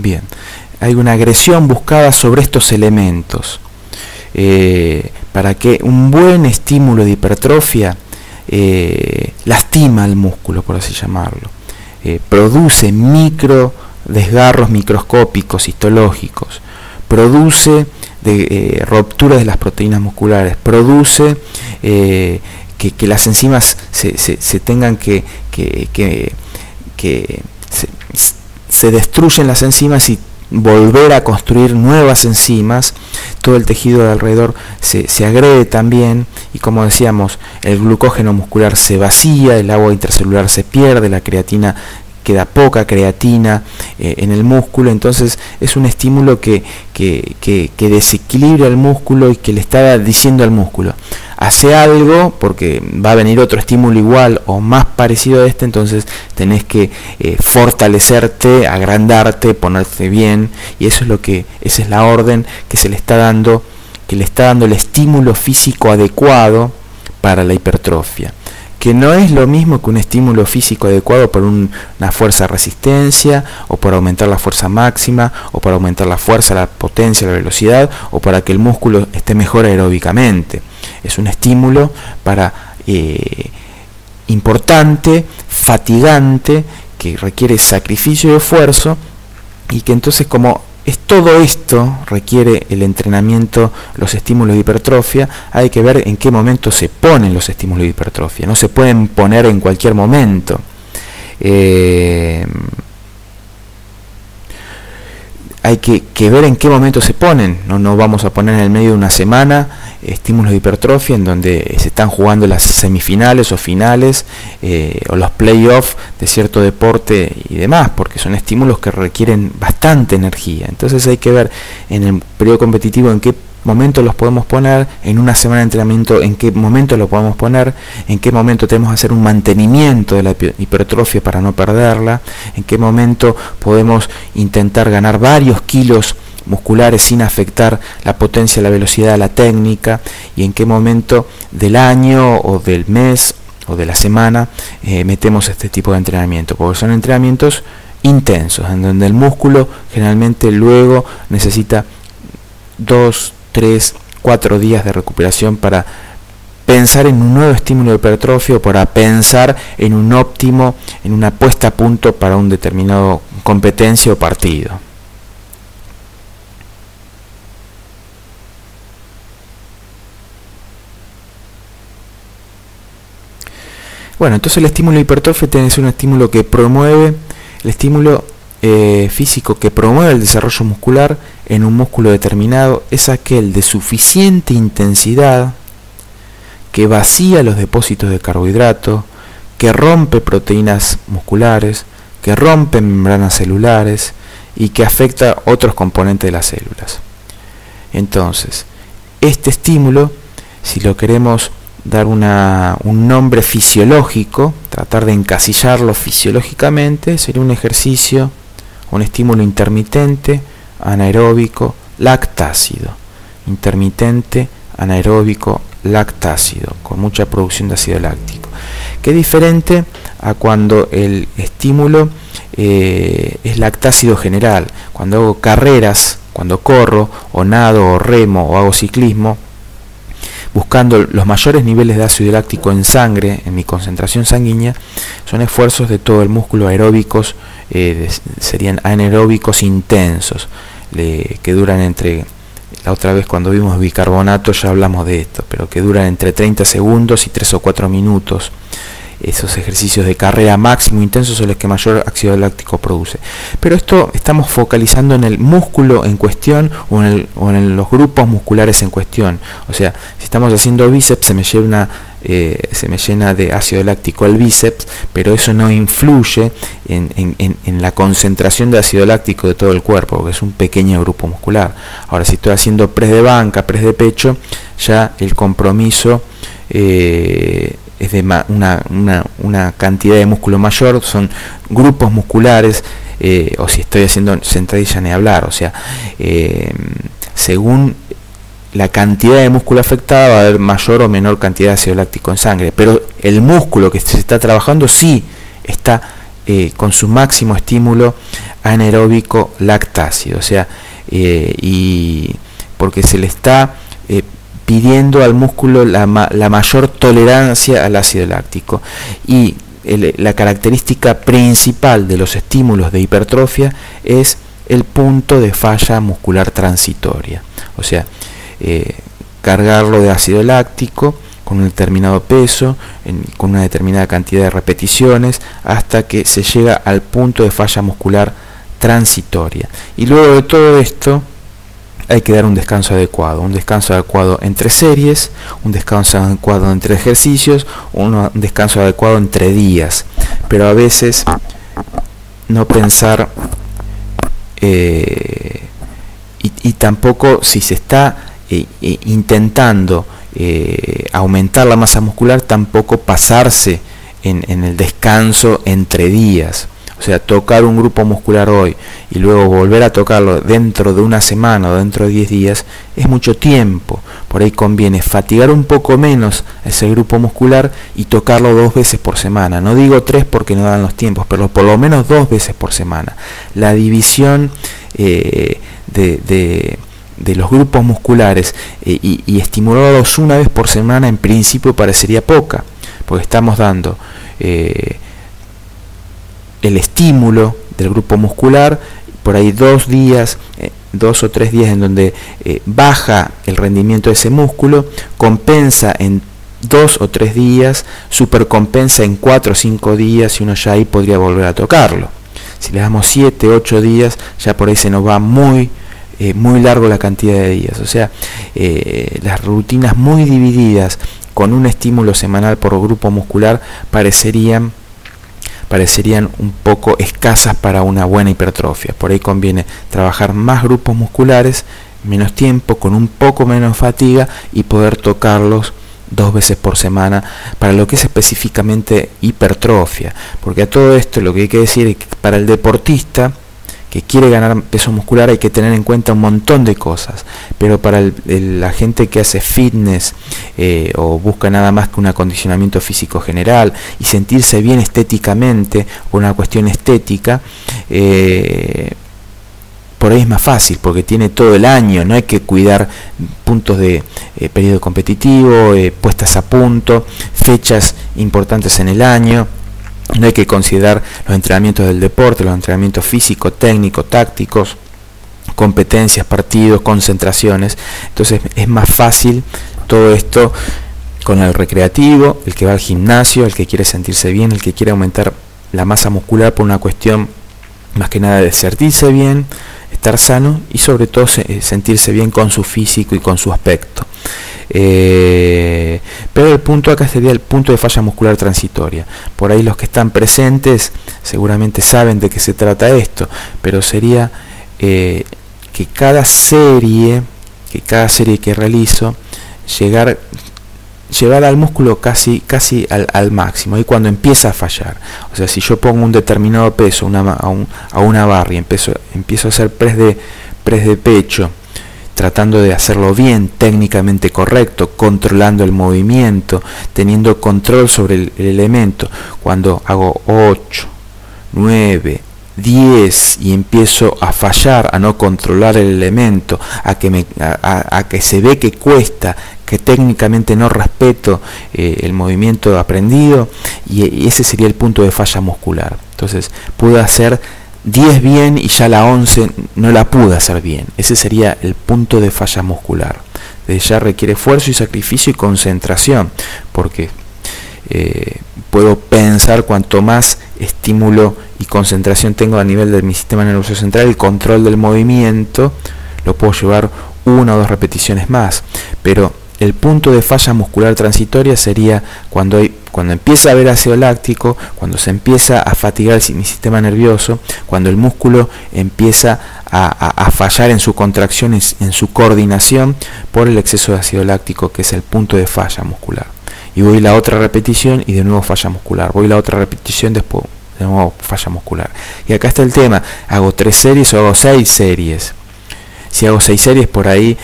Bien, hay una agresión buscada sobre estos elementos para que un buen estímulo de hipertrofia lastima al músculo, por así llamarlo, produce micro desgarros microscópicos histológicos, produce rupturas de las proteínas musculares, produce que las enzimas se tengan se destruyen las enzimas y volver a construir nuevas enzimas. Todo el tejido de alrededor se agrede también, y como decíamos, el glucógeno muscular se vacía, el agua intracelular se pierde, la creatina, queda poca creatina en el músculo. Entonces es un estímulo que desequilibra el músculo y que le está diciendo al músculo: hace algo, porque va a venir otro estímulo igual o más parecido a este, entonces tenés que fortalecerte, agrandarte, ponerte bien. Y eso es esa es la orden que se le está dando, que le está dando el estímulo físico adecuado para la hipertrofia, que no es lo mismo que un estímulo físico adecuado por una fuerza resistencia, o por aumentar la fuerza máxima, o para aumentar la fuerza, la potencia, la velocidad, o para que el músculo esté mejor aeróbicamente. Es un estímulo importante, fatigante, que requiere sacrificio y esfuerzo, y que entonces, como todo esto requiere el entrenamiento, los estímulos de hipertrofia, hay que ver en qué momento se ponen los estímulos de hipertrofia. No se pueden poner en cualquier momento. Hay que ver en qué momento se ponen. No vamos a poner en el medio de una semana estímulos de hipertrofia en donde se están jugando las semifinales o finales o los playoffs de cierto deporte y demás, porque son estímulos que requieren bastante energía. Entonces hay que ver en el periodo competitivo en qué momento los podemos poner, en una semana de entrenamiento en qué momento lo podemos poner, en qué momento tenemos que hacer un mantenimiento de la hipertrofia para no perderla, en qué momento podemos intentar ganar varios kilos musculares sin afectar la potencia, la velocidad, la técnica, y en qué momento del año o del mes o de la semana metemos este tipo de entrenamiento, porque son entrenamientos intensos en donde el músculo generalmente luego necesita 2, 3, 4 días de recuperación para pensar en un nuevo estímulo de hipertrofia, o para pensar en un óptimo, en una puesta a punto para un determinado competencia o partido. Bueno, entonces el estímulo de hipertrofia tiene que ser un estímulo que promueve, el estímulo físico que promueve el desarrollo muscular en un músculo determinado es aquel de suficiente intensidad, que vacía los depósitos de carbohidratos, que rompe proteínas musculares, que rompe membranas celulares y que afecta otros componentes de las células. Entonces, este estímulo, si lo queremos dar un nombre fisiológico, tratar de encasillarlo fisiológicamente, sería un ejercicio, un estímulo intermitente, anaeróbico, lactácido. Intermitente, anaeróbico, lactácido, con mucha producción de ácido láctico. Que es diferente a cuando el estímulo es lactácido general. Cuando hago carreras, cuando corro, o nado, o remo, o hago ciclismo, buscando los mayores niveles de ácido láctico en sangre, en mi concentración sanguínea, son esfuerzos de todo el músculo aeróbicos, serían anaeróbicos intensos, que duran entre, la otra vez cuando vimos bicarbonato ya hablamos de esto, pero que duran entre 30 segundos y 3 o 4 minutos. Esos ejercicios de carrera máximo intensos son los que mayor ácido láctico produce. Pero esto estamos focalizando en el músculo en cuestión o en los grupos musculares en cuestión. O sea, si estamos haciendo bíceps se me llena de ácido láctico el bíceps, pero eso no influye en la concentración de ácido láctico de todo el cuerpo, porque es un pequeño grupo muscular. Ahora, si estoy haciendo press de banca, press de pecho, ya el compromiso es de una cantidad de músculo mayor, son grupos musculares, o si estoy haciendo sentadilla ni hablar, o sea, según la cantidad de músculo afectada va a haber mayor o menor cantidad de ácido láctico en sangre, pero el músculo que se está trabajando sí está con su máximo estímulo anaeróbico lactácido, o sea, y porque se le está pidiendo al músculo la mayor tolerancia al ácido láctico, y la característica principal de los estímulos de hipertrofia es el punto de falla muscular transitoria, o sea, cargarlo de ácido láctico con un determinado peso, con una determinada cantidad de repeticiones, hasta que se llega al punto de falla muscular transitoria. Y luego de todo esto hay que dar un descanso adecuado entre series, un descanso adecuado entre ejercicios, un descanso adecuado entre días, pero a veces no pensar y tampoco, si se está intentando aumentar la masa muscular, tampoco pasarse en el descanso entre días. O sea, tocar un grupo muscular hoy y luego volver a tocarlo dentro de una semana o dentro de 10 días es mucho tiempo. Por ahí conviene fatigar un poco menos ese grupo muscular y tocarlo 2 veces por semana. No digo 3 porque no dan los tiempos, pero por lo menos 2 veces por semana. La división de los grupos musculares y estimularlos una vez por semana en principio parecería poca, porque estamos dando el estímulo del grupo muscular, por ahí 2 o 3 días en donde baja el rendimiento de ese músculo, compensa en 2 o 3 días, supercompensa en 4 o 5 días y uno ya ahí podría volver a tocarlo. Si le damos 7, 8 días, ya por ahí se nos va muy largo la cantidad de días. O sea, las rutinas muy divididas con un estímulo semanal por grupo muscular parecerían un poco escasas para una buena hipertrofia. Por ahí conviene trabajar más grupos musculares, menos tiempo, con un poco menos fatiga y poder tocarlos 2 veces por semana para lo que es específicamente hipertrofia. Porque a todo esto lo que hay que decir es que para el deportista que quiere ganar peso muscular hay que tener en cuenta un montón de cosas, pero para la gente que hace fitness o busca nada más que un acondicionamiento físico general y sentirse bien estéticamente, o una cuestión estética, por ahí es más fácil porque tiene todo el año, no hay que cuidar puntos de periodo competitivo, puestas a punto, fechas importantes en el año. No hay que considerar los entrenamientos del deporte, los entrenamientos físicos, técnicos, tácticos, competencias, partidos, concentraciones. Entonces es más fácil todo esto con el recreativo, el que va al gimnasio, el que quiere sentirse bien, el que quiere aumentar la masa muscular por una cuestión más que nada de sentirse bien, estar sano y sobre todo sentirse bien con su físico y con su aspecto. Pero el punto acá sería el punto de falla muscular transitoria. Por ahí los que están presentes seguramente saben de qué se trata esto, pero sería que cada serie que realizo llevar al músculo casi al máximo, y cuando empieza a fallar, o sea, si yo pongo un determinado peso a una barra y empiezo a hacer press de pecho, tratando de hacerlo bien, técnicamente correcto, controlando el movimiento, teniendo control sobre el elemento. Cuando hago 8, 9, 10 y empiezo a fallar, a no controlar el elemento, a que se ve que cuesta, que técnicamente no respeto el movimiento aprendido, y ese sería el punto de falla muscular. Entonces puedo hacer 10 bien y ya la 11 no la pude hacer bien. Ese sería el punto de falla muscular. Desde ya requiere esfuerzo y sacrificio y concentración, porque puedo pensar cuanto más estímulo y concentración tengo a nivel de mi sistema nervioso central, el control del movimiento lo puedo llevar 1 o 2 repeticiones más, pero el punto de falla muscular transitoria sería cuando empieza a haber ácido láctico, cuando se empieza a fatigar mi sistema nervioso, cuando el músculo empieza a fallar en su contracción, en su coordinación por el exceso de ácido láctico, que es el punto de falla muscular. Y voy la otra repetición y de nuevo falla muscular, voy la otra repetición, después de nuevo falla muscular. Y acá está el tema, hago 3 series o hago 6 series. Si hago 6 series por ahí,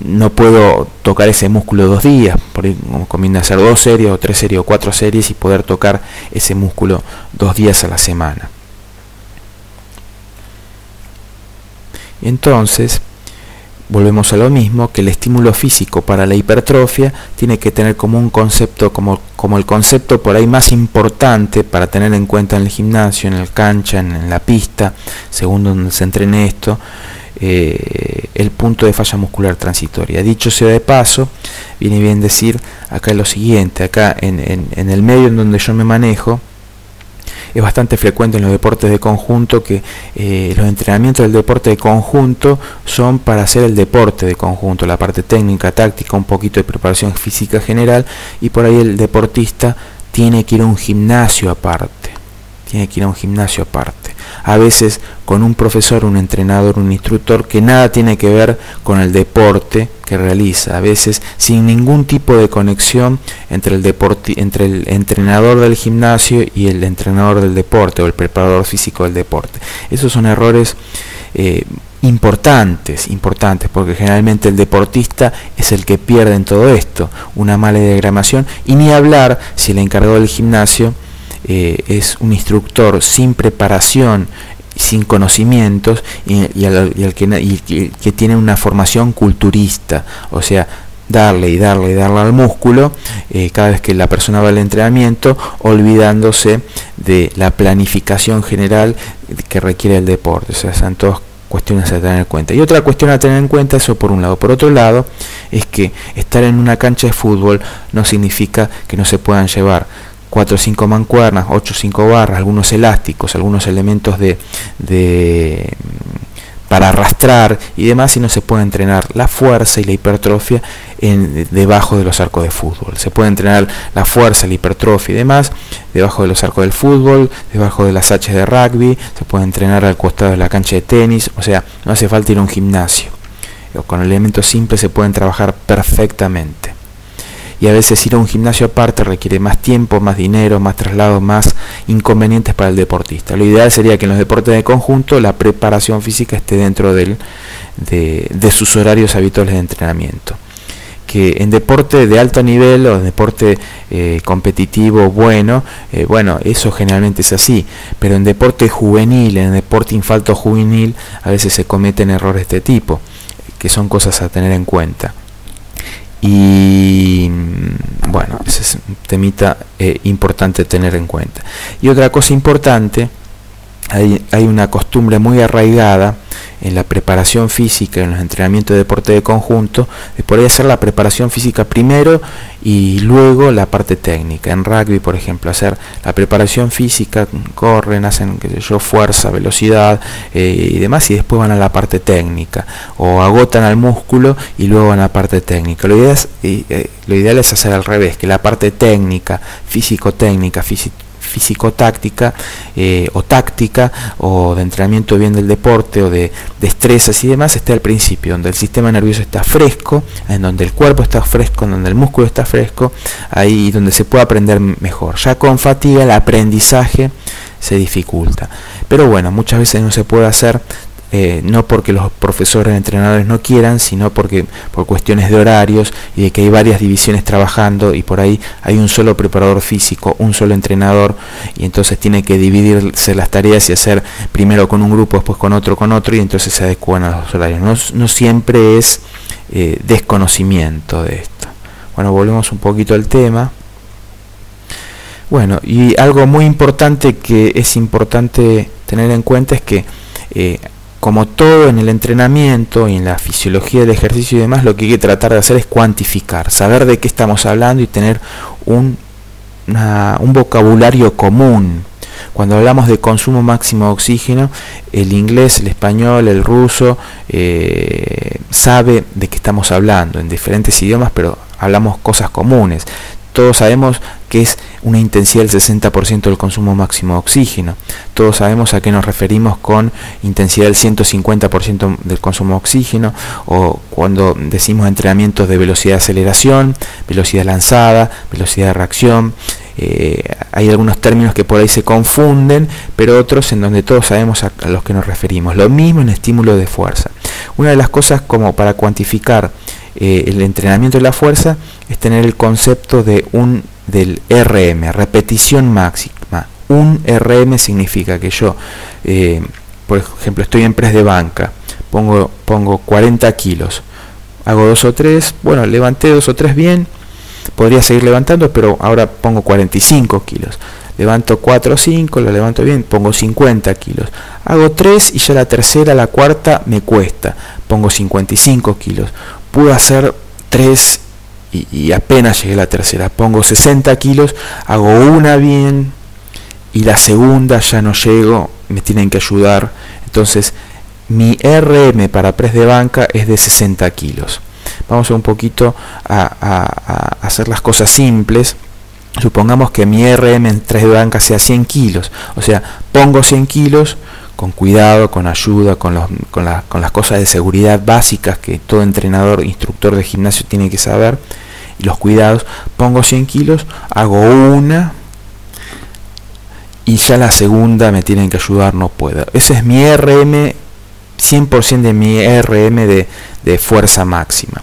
no puedo tocar ese músculo 2 días, por ahí conviene hacer 2 series o 3 series o 4 series y poder tocar ese músculo 2 días a la semana. Entonces, volvemos a lo mismo, que el estímulo físico para la hipertrofia tiene que tener como un concepto, como el concepto por ahí más importante para tener en cuenta en el gimnasio, en el cancha, en la pista, según donde se entrene esto, el punto de falla muscular transitoria. Dicho sea de paso, viene bien decir acá lo siguiente, acá en el medio en donde yo me manejo, es bastante frecuente en los deportes de conjunto que los entrenamientos del deporte de conjunto son para hacer el deporte de conjunto, la parte técnica, táctica, un poquito de preparación física general, y por ahí el deportista tiene que ir a un gimnasio aparte, a veces con un profesor, un entrenador, un instructor que nada tiene que ver con el deporte que realiza, a veces sin ningún tipo de conexión entre el entrenador del gimnasio y el entrenador del deporte o el preparador físico del deporte. Esos son errores importantes, porque generalmente el deportista es el que pierde en todo esto, una mala diagramación, y ni hablar si el encargado del gimnasio es un instructor sin preparación, sin conocimientos y que tiene una formación culturista, o sea, darle al músculo cada vez que la persona va al entrenamiento, olvidándose de la planificación general que requiere el deporte. O sea, son todas cuestiones a tener en cuenta. Y otra cuestión a tener en cuenta, eso por un lado. Por otro lado, es que estar en una cancha de fútbol no significa que no se puedan llevar 4 o 5 mancuernas, 8 o 5 barras, algunos elásticos, algunos elementos para arrastrar y demás, y no se puede entrenar la fuerza y la hipertrofia debajo de los arcos de fútbol. Se puede entrenar la fuerza, la hipertrofia y demás debajo de los arcos del fútbol, debajo de las haches de rugby, se puede entrenar al costado de la cancha de tenis, o sea, no hace falta ir a un gimnasio. Con elementos simples se pueden trabajar perfectamente. Y a veces ir a un gimnasio aparte requiere más tiempo, más dinero, más traslado, más inconvenientes para el deportista. Lo ideal sería que en los deportes de conjunto la preparación física esté dentro de sus horarios habituales de entrenamiento. Que en deporte de alto nivel o en deporte competitivo bueno, eso generalmente es así, pero en deporte juvenil, en deporte infanto juvenil, a veces se cometen errores de este tipo, que son cosas a tener en cuenta. Y bueno, ese es un temita importante tener en cuenta. Y otra cosa importante, hay una costumbre muy arraigada en la preparación física, en los entrenamientos de deporte de conjunto, de poder hacer la preparación física primero y luego la parte técnica. En rugby, por ejemplo, hacer la preparación física, corren, hacen, qué sé yo, fuerza, velocidad y demás, y después van a la parte técnica, o agotan al músculo y luego van a la parte técnica. Lo ideal es hacer al revés, que la parte técnica, físico-técnica, físico-táctica o táctica o de entrenamiento bien del deporte o de destrezas y demás esté al principio, donde el sistema nervioso está fresco, en donde el cuerpo está fresco, en donde el músculo está fresco, ahí donde se puede aprender mejor. Ya con fatiga el aprendizaje se dificulta, pero bueno, muchas veces no se puede hacer, no porque los profesores, entrenadores no quieran, sino por cuestiones de horarios y de que hay varias divisiones trabajando y por ahí hay un solo preparador físico, un solo entrenador, y entonces tiene que dividirse las tareas y hacer primero con un grupo, después con otro, y entonces se adecuan a los horarios. No siempre es desconocimiento de esto. Bueno, volvemos un poquito al tema. Bueno, y algo muy importante que es importante tener en cuenta es que como todo en el entrenamiento y en la fisiología del ejercicio y demás, lo que hay que tratar de hacer es cuantificar, saber de qué estamos hablando y tener un vocabulario común. Cuando hablamos de consumo máximo de oxígeno, el inglés, el español, el ruso sabe de qué estamos hablando en diferentes idiomas, pero hablamos cosas comunes. Todos sabemos que es una intensidad del 60% del consumo máximo de oxígeno. Todos sabemos a qué nos referimos con intensidad del 150% del consumo de oxígeno, o cuando decimos entrenamientos de velocidad de aceleración, velocidad lanzada, velocidad de reacción. Hay algunos términos que por ahí se confunden, pero otros en donde todos sabemos a los que nos referimos. Lo mismo en estímulo de fuerza. Una de las cosas como para cuantificar el entrenamiento de la fuerza es tener el concepto del RM, repetición máxima. Un RM significa que yo, por ejemplo, estoy en press de banca, pongo 40 kilos, hago 2 o 3, bueno, levanté 2 o 3 bien, podría seguir levantando, pero ahora pongo 45 kilos. Levanto 4 o 5, lo levanto bien, pongo 50 kilos. Hago 3 y ya la tercera, la cuarta me cuesta, pongo 55 kilos. Puedo hacer 3 y apenas llegué a la tercera, pongo 60 kilos, hago una bien y la segunda ya no llego, me tienen que ayudar. Entonces mi RM para press de banca es de 60 kilos. Vamos un poquito a hacer las cosas simples. Supongamos que mi RM en press de banca sea 100 kilos, o sea, pongo 100 kilos con cuidado, con ayuda, con las cosas de seguridad básicas que todo entrenador, instructor de gimnasio tiene que saber, y los cuidados. Pongo 100 kilos, hago una y ya la segunda me tienen que ayudar, no puedo. Ese es mi RM, 100% de mi RM de fuerza máxima.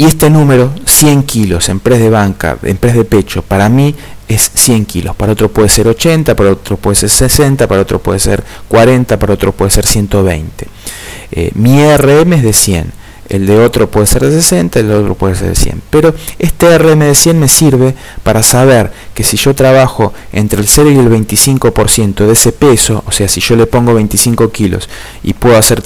Y este número, 100 kilos en press de banca, en press de pecho, para mí es 100 kilos. Para otro puede ser 80, para otro puede ser 60, para otro puede ser 40, para otro puede ser 120. Mi RM es de 100, el de otro puede ser de 60, el de otro puede ser de 100. Pero este RM de 100 me sirve para saber que si yo trabajo entre el 0 y el 25% de ese peso, o sea, si yo le pongo 25 kilos y puedo hacer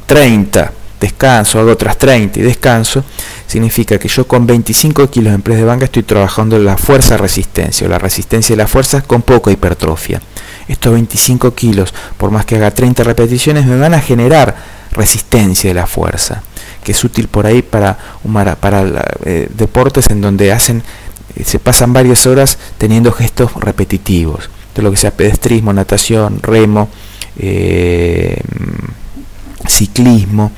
30, descanso, hago otras 30 y descanso, significa que yo con 25 kilos en press de banca estoy trabajando la fuerza-resistencia, o la resistencia y la fuerza con poca hipertrofia. Estos 25 kilos, por más que haga 30 repeticiones, me van a generar resistencia de la fuerza, que es útil por ahí para deportes en donde se pasan varias horas teniendo gestos repetitivos, de lo que sea pedestrismo, natación, remo, ciclismo,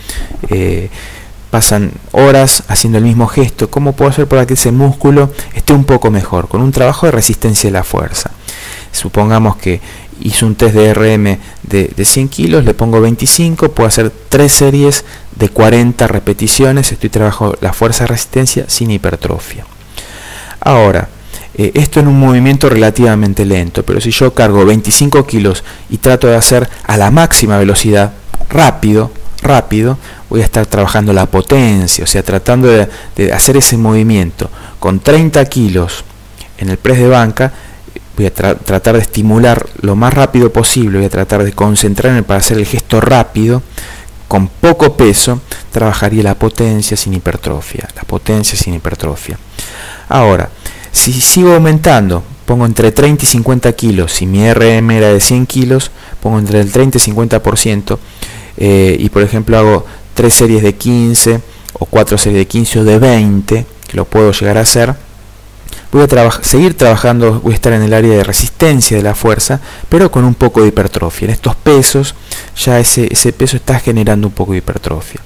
pasan horas haciendo el mismo gesto. ¿Cómo puedo hacer para que ese músculo esté un poco mejor? Con un trabajo de resistencia de la fuerza. Supongamos que hice un test de RM de 100 kilos, le pongo 25, puedo hacer 3 series de 40 repeticiones, estoy trabajando la fuerza de resistencia sin hipertrofia. Ahora, esto en un movimiento relativamente lento, pero si yo cargo 25 kilos y trato de hacer a la máxima velocidad, rápido, voy a estar trabajando la potencia, o sea, tratando de hacer ese movimiento con 30 kilos en el press de banca. Voy a tratar de estimular lo más rápido posible, voy a tratar de concentrarme para hacer el gesto rápido, con poco peso, trabajaría la potencia sin hipertrofia, Ahora, si sigo aumentando, pongo entre 30 y 50 kilos, si mi RM era de 100 kilos, pongo entre el 30 y 50%, y por ejemplo hago 3 series de 15, o 4 series de 15 o de 20, que lo puedo llegar a hacer. Voy a seguir trabajando, voy a estar en el área de resistencia de la fuerza, pero con un poco de hipertrofia. En estos pesos, ya ese peso está generando un poco de hipertrofia.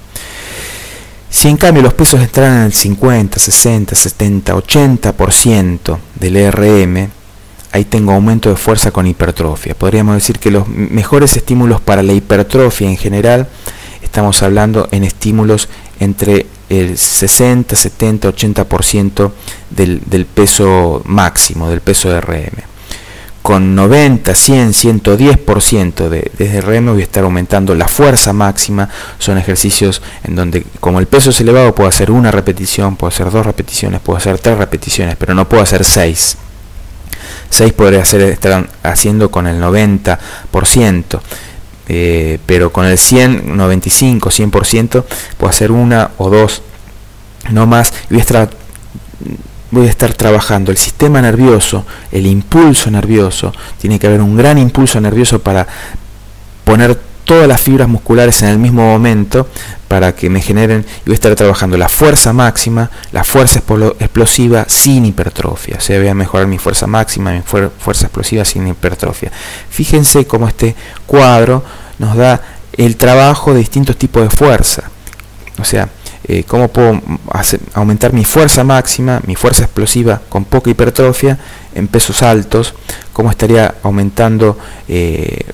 Si en cambio los pesos entran en el 50, 60, 70, 80% del RM, ahí tengo aumento de fuerza con hipertrofia. Podríamos decir que los mejores estímulos para la hipertrofia en general, estamos hablando en estímulos entre el 60, 70, 80% del peso máximo, del peso de RM. Con 90, 100, 110% de RM voy a estar aumentando la fuerza máxima. Son ejercicios en donde, como el peso es elevado, puedo hacer una repetición, puedo hacer 2 repeticiones, puedo hacer 3 repeticiones, pero no puedo hacer 6. 6 podría estar haciendo con el 90%. Pero con el 100, 95, 100% puedo hacer 1 o 2, no más, y voy a estar trabajando el sistema nervioso, el impulso nervioso. Tiene que haber un gran impulso nervioso para poner todas las fibras musculares en el mismo momento para que me generen, y voy a estar trabajando la fuerza máxima, la fuerza explosiva sin hipertrofia. O sea, voy a mejorar mi fuerza máxima, mi fuerza explosiva sin hipertrofia. Fíjense cómo este cuadro nos da el trabajo de distintos tipos de fuerza. O sea, cómo puedo aumentar mi fuerza máxima, mi fuerza explosiva con poca hipertrofia en pesos altos, cómo estaría aumentando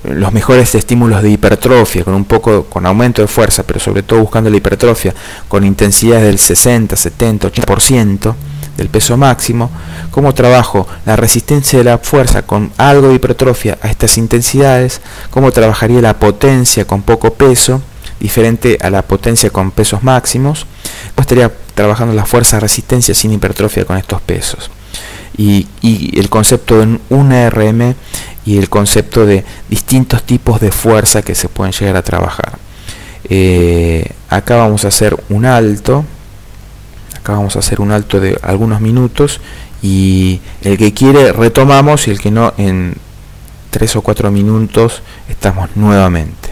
los mejores estímulos de hipertrofia con aumento de fuerza, pero sobre todo buscando la hipertrofia con intensidades del 60, 70, 80% del peso máximo, cómo trabajo la resistencia de la fuerza con algo de hipertrofia a estas intensidades, cómo trabajaría la potencia con poco peso diferente a la potencia con pesos máximos, cómo estaría trabajando la fuerza de resistencia sin hipertrofia con estos pesos, y el concepto de un RM y el concepto de distintos tipos de fuerza que se pueden llegar a trabajar. Acá vamos a hacer un alto. Acá vamos a hacer un alto de algunos minutos, y el que quiere retomamos, y el que no, en 3 o 4 minutos estamos nuevamente.